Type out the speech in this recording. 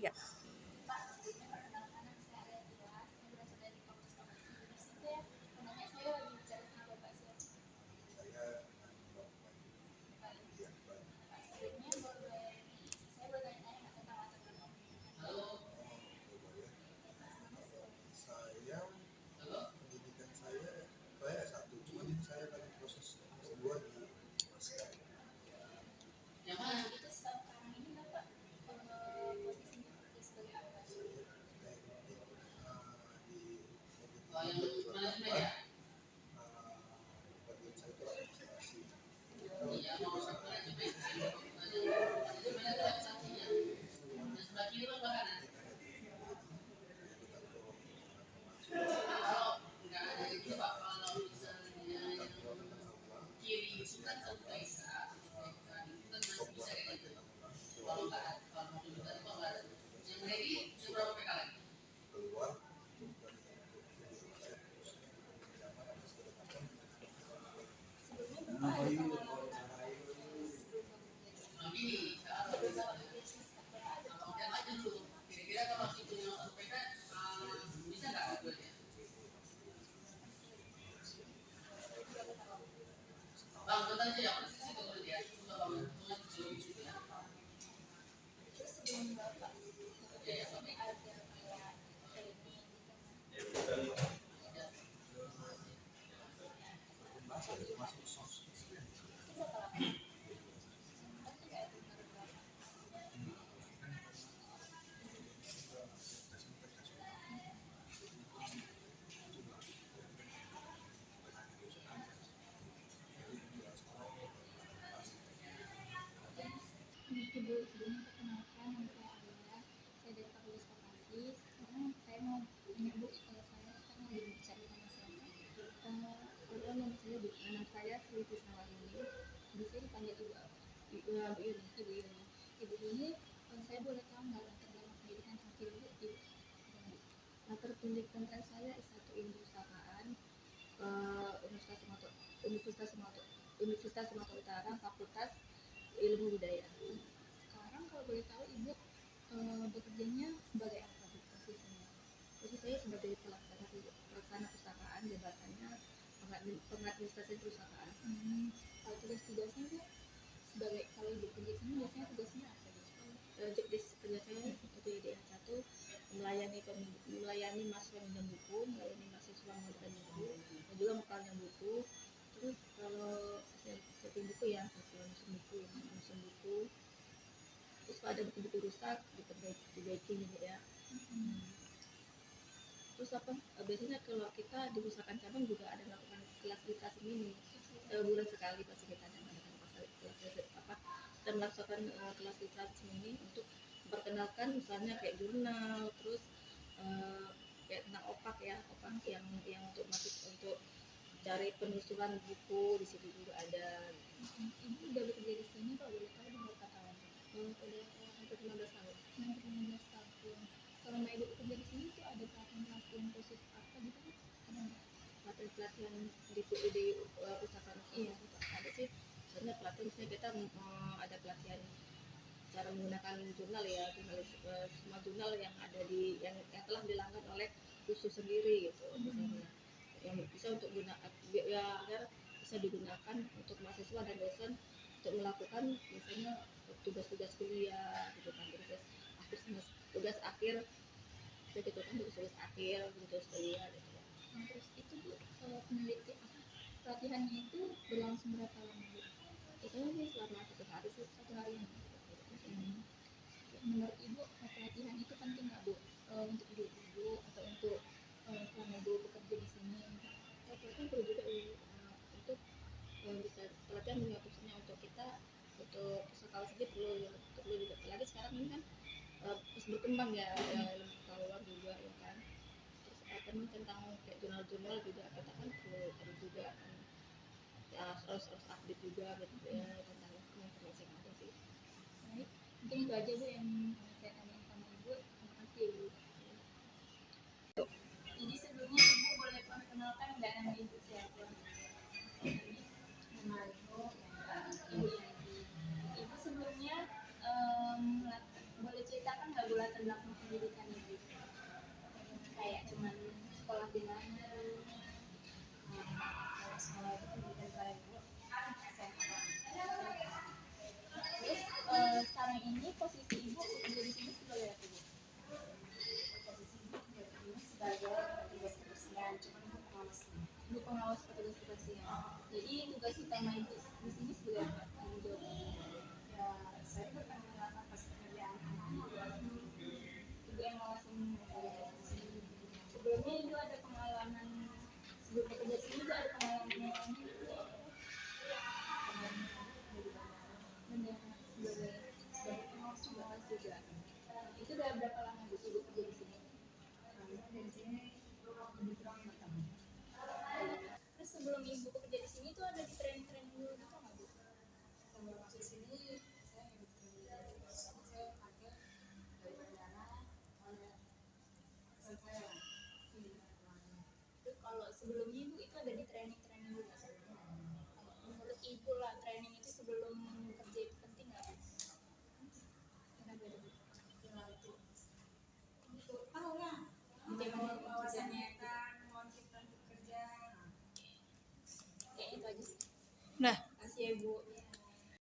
Ya. Pak, perkenalkan nama saya Arya Tilas, saya berasal dari Fakultas Farmasi. Di sini saya penanya, saya lagi bicara sama Bapak siapa? Saya Pak, iya Pak sebelumnya boleh saya boleh tanya-tanya nggak tentang latar belakang pendidikan? boleh. Sebelumnya sudah Saya pendidikan saya satu, cuma ini saya lagi proses S2 di Pasca. itu sekarang ini Bapak posisinya kerja sebagai apa? Saya teknik di manajemen peradaban. Bagian saya itu administrasi. Keluar Sebelumnya Bapak ada pengalaman sebelum Bapak kerja di Bapak ada pengalaman berapa tahun? Terus sebelum Bapak bekerja di sini ada kayak training gitu kan? masuk soft skills. Itu berapa lama? Kan kayak baru berapa? Sebelumnya perkenalkan nama saya Arya, saya dari Fakultas Farmasi. Sekarang saya mau tanya Bu, saya sekarang lagi mencari nama siapa? Kebetulan nama saya Sri Tisnawati. Bisa dipanggil Ibu apa? Ibu Yuni. Ibu Yuni, saya boleh tahu nggak latar belakang pendidikan terakhir Ibu? Latar pendidikan terakhir saya S1 Ilmu Perusahaan, Universitas Sumatera Utara, Fakultas Ilmu Budaya. Sekarang kalau boleh tahu Ibu bekerjanya sebagai apa Bu posisinya? Posisi saya sebagai pelaksana perusahaan, jabatannya pengadministrasi perusahaan. Kalau tugas-tugasnya Bu, sebagai kalau Ibu kerja di sini biasanya tugasnya apa Bu? Job desk kerja saya seperti DH1 melayani mahasiswa minjam buku, melayani mahasiswa mengajukan buku, dan juga memegang buku. Terus kalau setting buku ya, menyusun buku. Terus kalau ada buku-buku rusak diperbaiki gitu ya. Terus biasanya kalau kita di perusahaan cabang juga ada melakukan kelas literasi mini sebulan sekali pasti kita ada melakukan kita melakukan kelas literasi mini untuk memperkenalkan misalnya kayak jurnal, terus kayak tentang opak yang untuk masuk cari penelusuran buku di situ juga ada. Ibu udah bekerja di sini kalau boleh tahu berapa tahun? Udah hampir 15 tahun. Selama Ibu bekerja di sini tuh ada pelatihan khusus apa gitu kan? Ada pelatihan di perusahaan? Iya, ada sih. Misalnya pelatihan kita ada pelatihan cara menggunakan jurnal ya, semua jurnal yang ada yang telah dilanggar oleh khusus sendiri gitu, misalnya yang bisa untuk agar bisa digunakan untuk mahasiswa dan dosen untuk melakukan misalnya tugas-tugas kuliah gitu kan, tugas akhir gitu kan, tugas akhir tugas kuliah gitu. Terus itu Bu, pelatihannya itu berlangsung berapa lama Bu? Biasanya sih selama 1 hari menurut Ibu pelatihan itu penting nggak Bu untuk Ibu atau untuk selama Ibu bekerja di sini? Pelatihan perlu juga untuk bisa pelatihan juga khususnya untuk kita, untuk sekali saja perlu juga, apalagi sekarang ini kan terus berkembang ya ilmu pengetahuan juga ya kan. Terus tentang kayak jurnal-jurnal juga kita kan perlu juga kan ya, harus update juga gitu ya tentang informasi yang ada sih. Baik, mungkin itu aja Bu yang saya tanyain sama Ibu. Terima kasih Ibu. Jadi sebelumnya Ibu boleh perkenalkan nggak nama Ibu siapa? Nama Ibu Ibu sebelumnya boleh ceritakan nggak Bu latar latar belakang pendidikan ibu? Kayak cuman sekolah di mana? Kalau sekolah itu pendidikan saya ibu SMA. Terus sekarang ini posisi ibu bekerja di sini sebagai apa ibu? Posisi ibu kerja di sini sebagai petugas kebersihan, cuma ibu pengawasnya. Ibu pengawas petugas kebersihan. Jadi tugas utama ibu di sini sebagai apa? Tanggung jawabnya. Ya, saya bertanggung jawab atas pekerjaan anak-anak. Ibu yang langsung sebelumnya ibu ada pengalaman sebelum bekerja di sini ibu ada pengalaman yang lain mendengar sebagai pengawas juga. Itu udah berapa lama ibu kerja di sini? Dari sini lebih kurang 5 tahun. Terus sebelum ibu bekerja di sini tuh ada di training dulu gitu nggak bu? Sebelum masuk sini saya saya pakai dari perdana oleh atasan saya. Terus kalau sebelumnya ibu itu ada di training dulu nggak sih? Menurut ibu lah training itu sebelum kerja itu penting nggak bu? Kenapa ibu? Ya itu untuk tahu lah Bagaimana wawasannya kerjanya? kan mau kita untuk kerja. Kayaknya itu aja sih. Nah, Kasih ya bu.